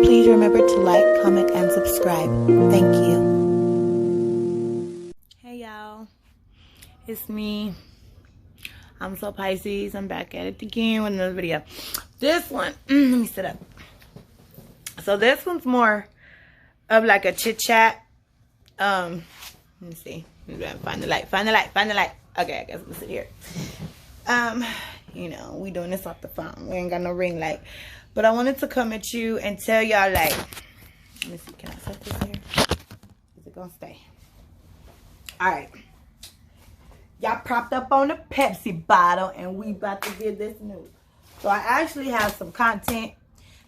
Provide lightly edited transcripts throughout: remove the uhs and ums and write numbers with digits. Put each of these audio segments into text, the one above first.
Please remember to like, comment, and subscribe. Thank you. Hey y'all, it's me. I'm so Pisces. I'm back at it again with another video. This one, let me sit up. So this one's more of like a chit chat. Let me see. Find the light. Find the light. Find the light. Okay, I guess we'll sit here. You know, we doing this off the phone. We ain't got no ring light. But I wanted to come at you and tell y'all, like, let me see, can I set this here? Is it gonna stay? Alright. Y'all propped up on the Pepsi bottle and we about to get this news. So I actually have some content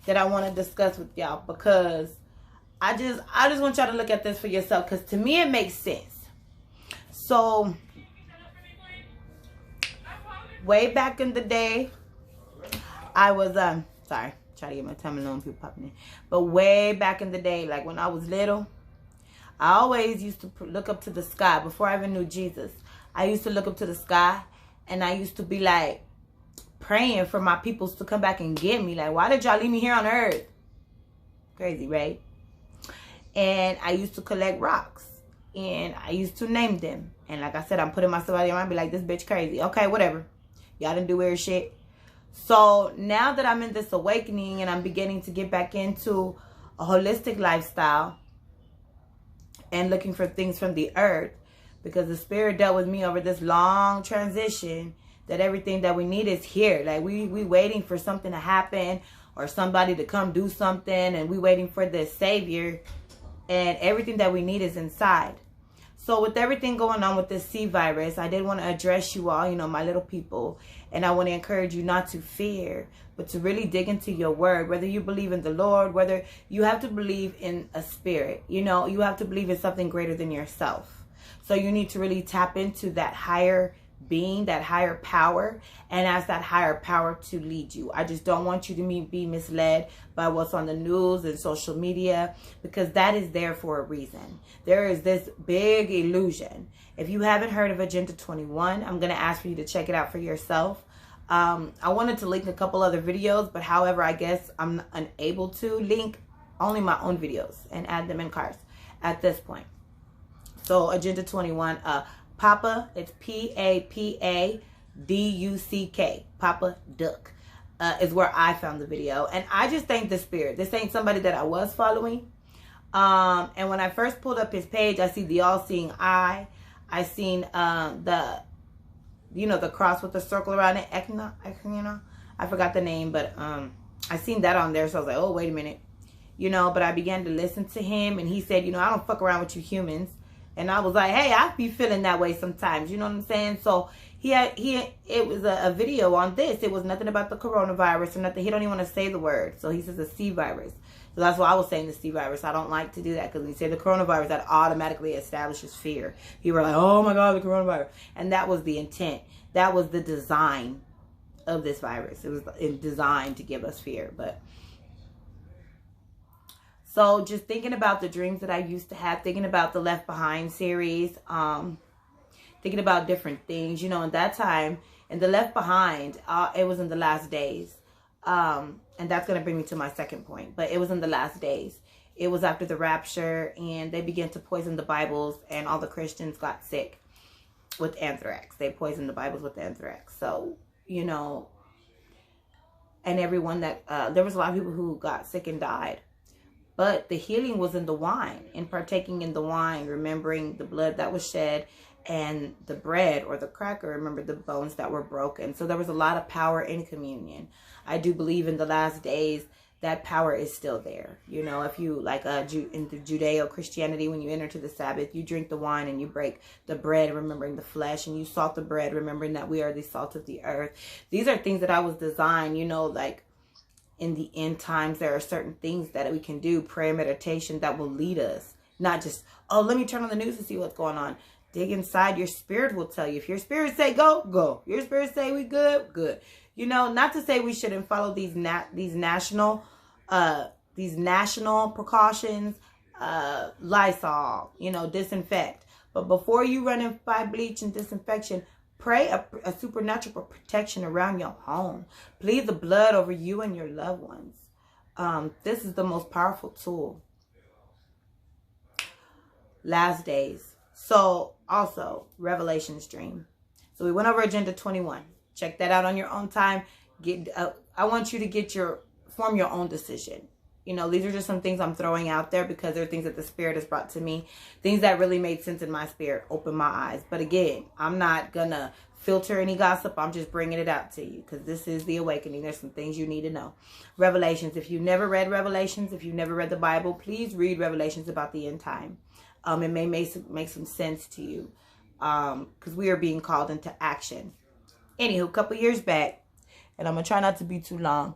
that I want to discuss with y'all because I just want y'all to look at this for yourself, because to me it makes sense. So way back in the day, I was sorry, try to get my time alone, people popping in. But way back in the day, like when I was little, I always used to look up to the sky. Before I even knew Jesus, I used to look up to the sky and I used to be like praying for my peoples to come back and get me. Like, why did y'all leave me here on earth? Crazy, right? And I used to collect rocks and I used to name them. And like I said, I'm putting myself out there and I'd be like, this bitch crazy. Okay, whatever. Y'all didn't do weird shit. So now that I'm in this awakening and I'm beginning to get back into a holistic lifestyle and looking for things from the earth, because the spirit dealt with me over this long transition that everything that we need is here. Like we waiting for something to happen or somebody to come do something, and we waiting for the savior, and everything that we need is inside. So with everything going on with this C virus, I did want to address you all, you know, my little people. And I want to encourage you not to fear, but to really dig into your word. Whether you believe in the Lord, whether you have to believe in a spirit. You know, you have to believe in something greater than yourself. So you need to really tap into that higher being, that higher power, and ask that higher power to lead you. I just don't want you to be misled by what's on the news and social media, because that is there for a reason. There is this big illusion. If you haven't heard of Agenda 21, I'm going to ask for you to check it out for yourself. I wanted to link a couple other videos, but however, I guess I'm unable to link only my own videos and add them in cards at this point. So Agenda 21, Papa, it's P-A-P-A-D-U-C-K, Papa Duck, is where I found the video. And I just thank the spirit. This ain't somebody that I was following. And when I first pulled up his page, I see the all-seeing eye. I seen the cross with the circle around it, Echna, I forgot the name, but I seen that on there. So I was like, oh, wait a minute. You know, but I began to listen to him, and he said, you know, I don't fuck around with you humans. And I was like, hey, I be feeling that way sometimes. You know what I'm saying? So it was a video on this. It was nothing about the coronavirus or nothing. He don't even want to say the word. So he says a C virus. So that's why I was saying the C virus. I don't like to do that, because when you say the coronavirus, that automatically establishes fear. People are like, oh my God, the coronavirus. And that was the intent. That was the design of this virus. It was designed to give us fear. But so just thinking about the dreams that I used to have, thinking about the Left Behind series, thinking about different things, you know, in that time, in the Left Behind, it was in the last days. And that's going to bring me to my second point, but it was in the last days. It was after the rapture, and they began to poison the Bibles, and all the Christians got sick with anthrax. They poisoned the Bibles with anthrax. So, you know, and everyone that, there was a lot of people who got sick and died. But the healing was in the wine, in partaking in the wine, remembering the blood that was shed, and the bread or the cracker, remember the bones that were broken. So there was a lot of power in communion. I do believe in the last days that power is still there. You know, if you, like in the Judeo-Christianity, when you enter to the Sabbath, you drink the wine and you break the bread, remembering the flesh, and you salt the bread, remembering that we are the salt of the earth. These are things that I was designed, you know, like in the end times, there are certain things that we can do, prayer, meditation, that will lead us. Not just, oh, let me turn on the news to see what's going on. Dig inside. Your spirit will tell you. If your spirit say go, go. Your spirit say we good, good. You know, not to say we shouldn't follow these national precautions, Lysol, you know, disinfect. But before you run and buy bleach and disinfection, pray a supernatural protection around your home. Plead the blood over you and your loved ones. This is the most powerful tool. Last days. So also Revelations dream. So we went over agenda 21. Check that out on your own time. I want you to form your own decision. You know, these are just some things I'm throwing out there because they're things that the Spirit has brought to me. Things that really made sense in my spirit, opened my eyes. But again, I'm not going to filter any gossip. I'm just bringing it out to you because this is the awakening. There's some things you need to know. Revelations. If you've never read Revelations, if you've never read the Bible, please read Revelations about the end time. It may make some sense to you because we are being called into action. Anywho, a couple years back, and I'm going to try not to be too long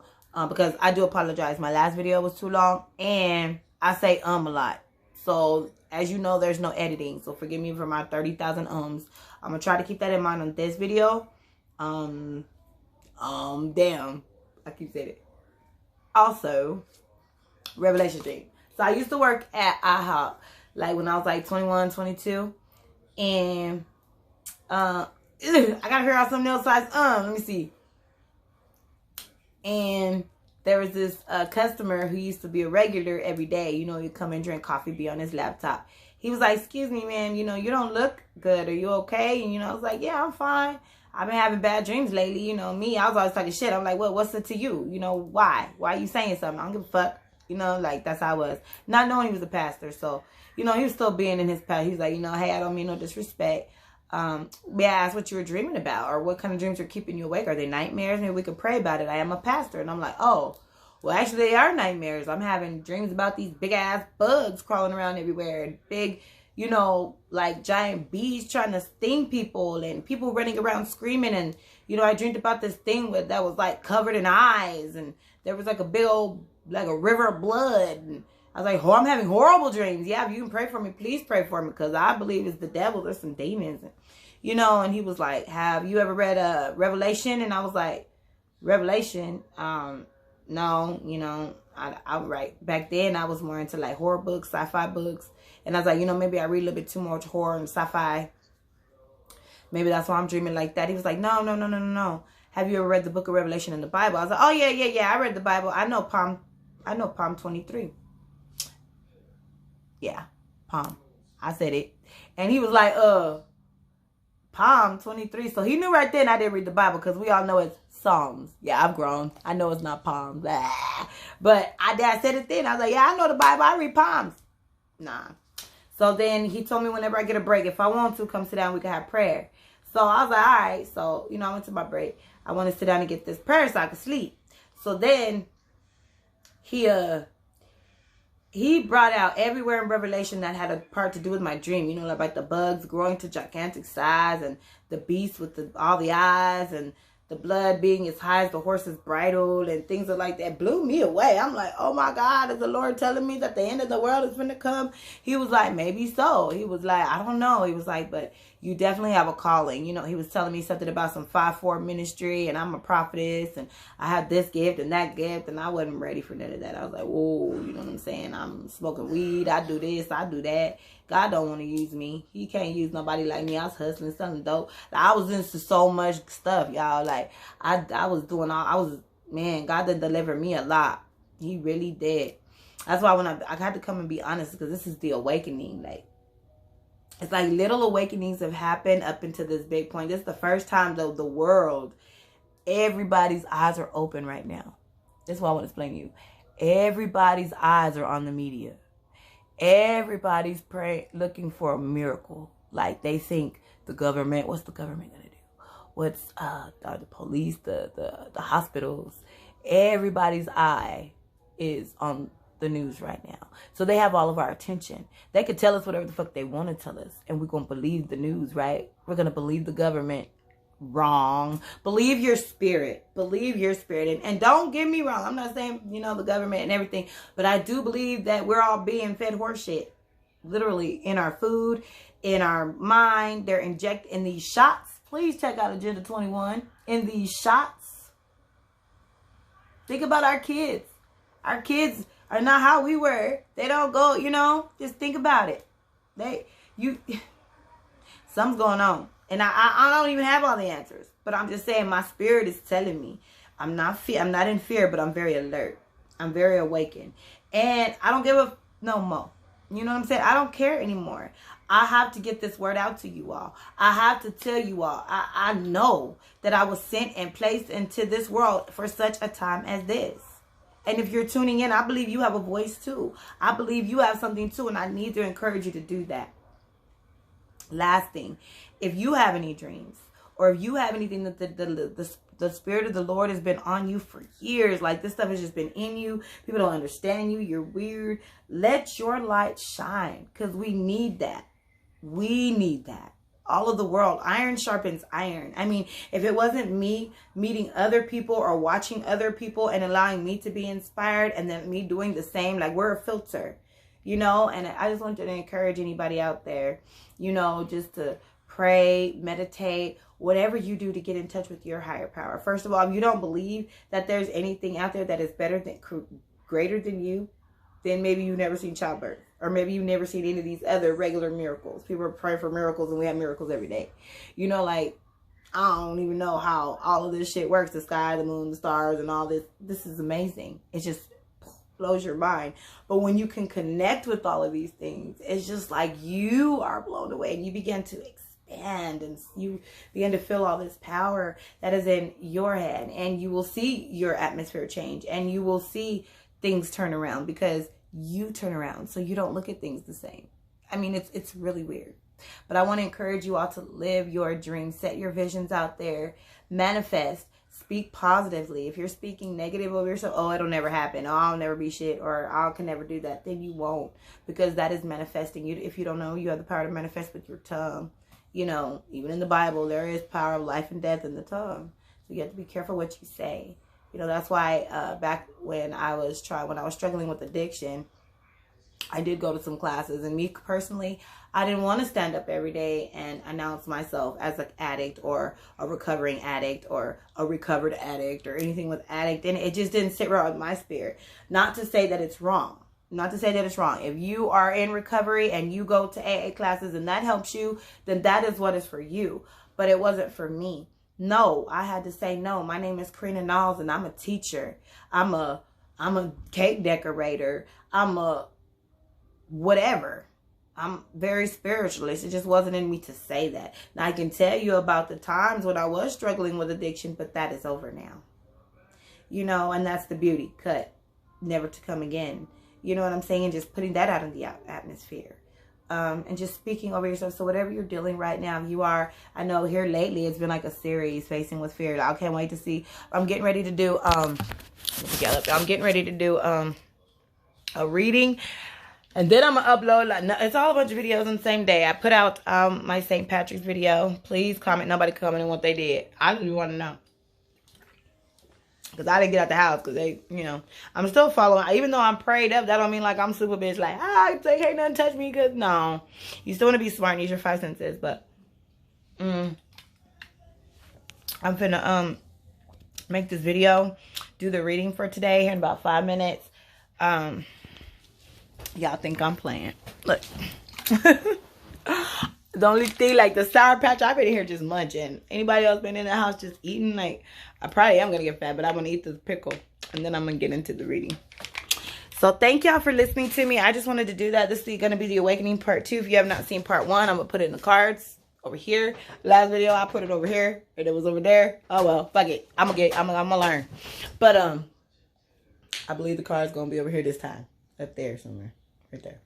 because I do apologize. My last video was too long and I say a lot. So as you know, there's no editing. So forgive me for my 30,000 ums. I'm going to try to keep that in mind on this video. Damn. I keep saying it. Also, Revelation dream. So I used to work at IHOP. Like when I was like 21, 22. And I gotta hear out something else besides let me see. And there was this customer who used to be a regular every day. You know, he'd come and drink coffee, be on his laptop. He was like, excuse me, man, you know, you don't look good. Are you okay? And, you know, I was like, yeah, I'm fine. I've been having bad dreams lately. You know, me, I was always talking shit. I'm like, what's it to you? You know, why? Why are you saying something? I don't give a fuck. You know, like, that's how I was. Not knowing he was a pastor. So, you know, he was still being in his past. He's like, you know, hey, I don't mean no disrespect. May I ask what you were dreaming about? Or what kind of dreams are keeping you awake? Are they nightmares? Maybe we could pray about it. I am a pastor. And I'm like, oh, well, actually, they are nightmares. I'm having dreams about these big-ass bugs crawling around everywhere. And big, you know, like giant bees trying to sting people. And people running around screaming. And, you know, I dreamed about this thing that was, like, covered in eyes. And there was, like, a big old, like, a river of blood. And I was like, oh, I'm having horrible dreams. Yeah, if you can pray for me, please pray for me. Because I believe it's the devil. There's some demons. And, you know, and he was like, have you ever read Revelation? And I was like, Revelation? No, you know, I right. Back then, I was more into, like, horror books, sci-fi books. And I was like, you know, maybe I read a little bit too much horror and sci-fi. Maybe that's why I'm dreaming like that. He was like, no. Have you ever read the book of Revelation in the Bible? I was like, oh, yeah. I read the Bible. I know Palm 23. Yeah, Palm. I said it. And he was like, Palm 23. So he knew right then I didn't read the Bible because we all know it's Psalms. Yeah, I've grown. I know it's not Palms. Blah. But I said it then. I was like, yeah, I know the Bible. I read Palms. Nah. So then he told me whenever I get a break, if I want to, come sit down, we can have prayer. So I was like, all right. So, you know, I went to my break. I want to sit down and get this prayer so I could sleep. So then he brought out everywhere in Revelation that had a part to do with my dream. You know, like the bugs growing to gigantic size and the beast with all the eyes and the blood being as high as the horse's bridle and things like that. Blew me away. I'm like, oh my God, is the Lord telling me that the end of the world is going to come? He was like, maybe so. He was like, I don't know. He was like, but you definitely have a calling. You know, he was telling me something about some 5-4 ministry and I'm a prophetess and I have this gift and that gift and I wasn't ready for none of that. I was like, whoa, you know what I'm saying? I'm smoking weed. I do this. I do that. God don't want to use me. He can't use nobody like me. I was hustling something dope. Like, I was into so much stuff, y'all. Like, I was doing man, God did deliver me a lot. He really did. That's why when I had to come and be honest, because this is the awakening. Like, it's like little awakenings have happened up into this big point. This is the first time, though, the world, everybody's eyes are open right now. That's what I want to explain to you. Everybody's eyes are on the media. Everybody's praying, looking for a miracle. Like, they think the government, what's the government going to do? What's the police, the hospitals? Everybody's eye is on the news right now. So they have all of our attention. They could tell us whatever the fuck they want to tell us. And we're going to believe the news, right? We're going to believe the government. Wrong. Believe your spirit. Believe your spirit. And don't get me wrong. I'm not saying, you know, the government and everything. But I do believe that we're all being fed horse shit. Literally in our food, in our mind. They're injecting these shots. Please check out Agenda 21. In these shots. Think about our kids. Our kids are not how we were. They don't go, you know. Just think about it. Something's going on. And I don't even have all the answers. But I'm just saying my spirit is telling me. I'm not in fear, but I'm very alert. I'm very awakened. And I don't give a no more. You know what I'm saying? I don't care anymore. I have to get this word out to you all. I have to tell you all. I know that I was sent and placed into this world for such a time as this. And if you're tuning in, I believe you have a voice too. I believe you have something too. And I need to encourage you to do that. Last thing, if you have any dreams, or if you have anything that the Spirit of the Lord has been on you for years, like this stuff has just been in you, people don't understand you, you're weird, let your light shine, because we need that. We need that. All of the world, iron sharpens iron. I mean, if it wasn't me meeting other people or watching other people and allowing me to be inspired, and then me doing the same, like we're a filter, you know. And I just want to encourage anybody out there, you know, just to pray, meditate, whatever you do to get in touch with your higher power. First of all, if you don't believe that there's anything out there that is better than, greater than you, then maybe you've never seen childbirth. Or maybe you've never seen any of these other regular miracles. People are praying for miracles, and we have miracles every day. You know, like, I don't even know how all of this shit works. The sky, the moon, the stars, and all this. This is amazing. It just blows your mind. But when you can connect with all of these things, it's just like you are blown away. And you begin to expand. And you begin to feel all this power that is in your head. And you will see your atmosphere change. And you will see things turn around, because you turn around, so you don't look at things the same. I mean, it's really weird. But I want to encourage you all to live your dreams, set your visions out there, manifest, speak positively. If you're speaking negative over yourself, oh, it'll never happen, oh, I'll never be shit, or I can never do that, then you won't, because that is manifesting. You, if you don't know, you have the power to manifest with your tongue. You know, even in the Bible, there is power of life and death in the tongue. So you have to be careful what you say. You know, that's why back when I was struggling with addiction, I did go to some classes. And me personally, I didn't want to stand up every day and announce myself as an addict, or a recovering addict, or a recovered addict, or anything with addict. And it just didn't sit right with my spirit. Not to say that it's wrong. Not to say that it's wrong. If you are in recovery and you go to AA classes and that helps you, then that is what is for you. But it wasn't for me. No, I had to say no. My name is Karina Knowles, and I'm a teacher. I'm a cake decorator. I'm a whatever. I'm very spiritualist. It just wasn't in me to say that. Now, I can tell you about the times when I was struggling with addiction, but that is over now. You know, and that's the beauty. Cut. Never to come again. You know what I'm saying? Just putting that out in the atmosphere. And just speaking over yourself. So whatever you're dealing right now, you are, I know here lately, it's been like a series, Facing with Fear. I can't wait to see. I'm getting ready to do, I'm getting ready to do a reading. And then I'm going to upload, like, it's all a bunch of videos on the same day. I put out my St. Patrick's video. Please comment. Nobody commented what they did. I just want to know. Because I didn't get out the house, because they, you know, I'm still following. Even though I'm prayed up, that don't mean like I'm super bitch, like, they can't nothing touch me, because no. You still want to be smart and use your 5 senses, but I'm finna make this video, do the reading for today here in about 5 minutes. Y'all think I'm playing. Look. The only thing, like the Sour Patch, I've been in here just munching. Anybody else been in the house just eating? Like, I probably am going to get fat, but I'm going to eat this pickle. And then I'm going to get into the reading. So thank y'all for listening to me. I just wanted to do that. This is going to be the Awakening Part 2. If you have not seen Part 1, I'm going to put it in the cards over here. Last video, I put it over here. And it was over there. Oh, well, fuck it. I'm going to learn. But I believe the card's going to be over here this time. Up there somewhere. Right there.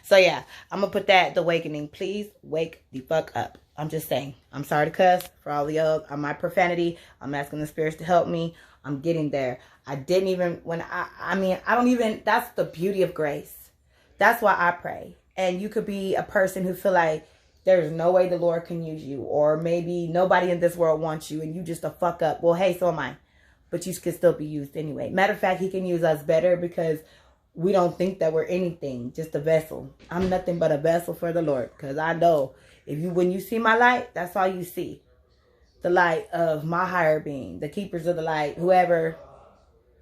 So yeah, I'm gonna put that, the awakening. Please wake the fuck up. I'm just saying. I'm sorry to cuss for all the other my profanity. I'm asking the spirits to help me. I'm getting there. I didn't even, when I mean, I don't even, that's the beauty of grace. That's why I pray. And you could be a person who feel like there's no way the Lord can use you, or maybe nobody in this world wants you and you just a fuck up. Well, hey, so am I. But you can still be used anyway. Matter of fact, he can use us better, because we don't think that we're anything, just a vessel. I'm nothing but a vessel for the Lord. Because I know, when you see my light, that's all you see. The light of my higher being, the keepers of the light, whoever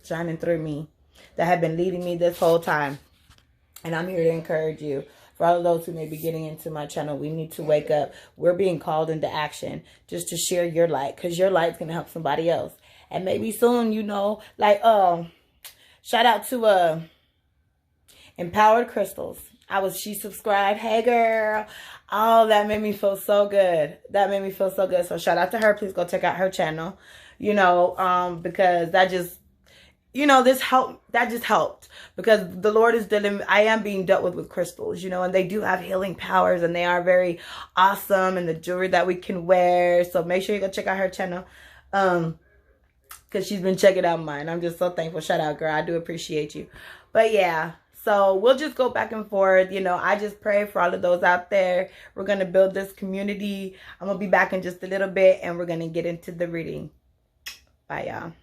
shining through me, that have been leading me this whole time. And I'm here to encourage you. For all of those who may be getting into my channel, we need to wake up. We're being called into action just to share your light, because your light's going to help somebody else. And maybe soon, you know, like, Shout out to Empowered Crystals. She subscribed. Hey girl. Oh, that made me feel so good. That made me feel so good. So shout out to her. Please go check out her channel. You know, because that just, you know, that just helped, because the Lord is I am being dealt with crystals, you know, and they do have healing powers, and they are very awesome, and the jewelry that we can wear. So make sure you go check out her channel, because she's been checking out mine. I'm just so thankful. Shout out, girl. I do appreciate you. But yeah, so we'll just go back and forth. You know, I just pray for all of those out there. We're going to build this community. I'm going to be back in just a little bit, and we're going to get into the reading. Bye, y'all.